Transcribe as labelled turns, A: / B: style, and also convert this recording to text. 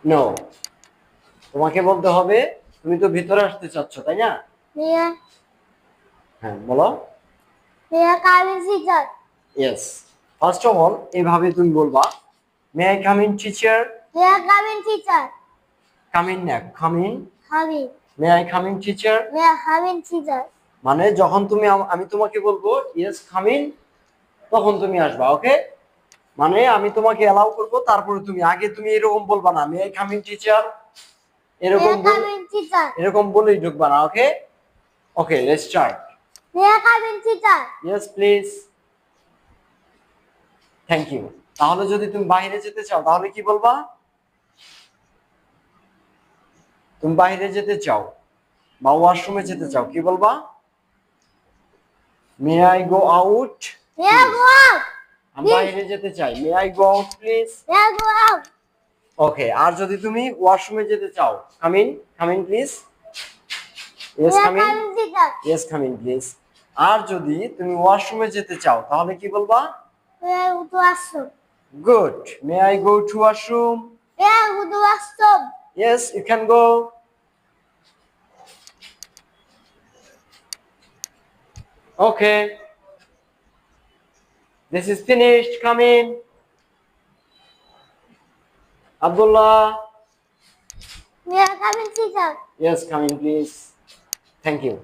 A: No, তোমাকে বলতে হবে তুমি তো ভিতরে আসতে চাচ্ছ তাই না?
B: May
A: হ্যাঁ বলো।
B: I come in, teacher?
A: Yes, first of all এইভাবে তুমি বলবা, may I come in teacher.
B: May I come in, teacher?
A: Come in না, come in.
B: Come in.
A: May I come in teacher
B: May I come in, teacher?
A: মানে যখন তুমি আমি তোমাকে বলবো ইয়েস কাম ইন, তখন তুমি আসবা। ওকে, মানে আমি তোমাকে এলাও করব, তারপরে তুমি আগে তুমি এরকম বলবা না may I come in teacher,
B: May
A: এরকম
B: I come in, teacher?
A: এরকম বলেই ঢুকবা না। Okay, okay let's start.
B: May I come in, teacher?
A: Yes please, thank you. তাহলে যদি তুমি বাইরে যেতে চাও তাহলে কি বলবা? তুমি বাইরে যেতে চাও বা ওয়াশরুমে যেতে চাও, কি বলবা? May I go out.
B: May I go out?
A: আমি বাইরে যেতে চাই, may I go out please.
B: May I go out?
A: Okay, আর যদি তুমি ওয়াশরুমে যেতে চাও, come in please. Yes
B: May I
A: come in.
B: come in, teacher?
A: Yes come in please. আর যদি তুমি ওয়াশরুমে যেতে চাও তাহলে কি বলবা?
B: May I go to washroom?
A: Good, may I go to washroom.
B: May I go to washroom?
A: Yes you can go. Okay, this is finished, come in. Abdullah.
B: May I come in, teacher?
A: Yes come in please, thank you.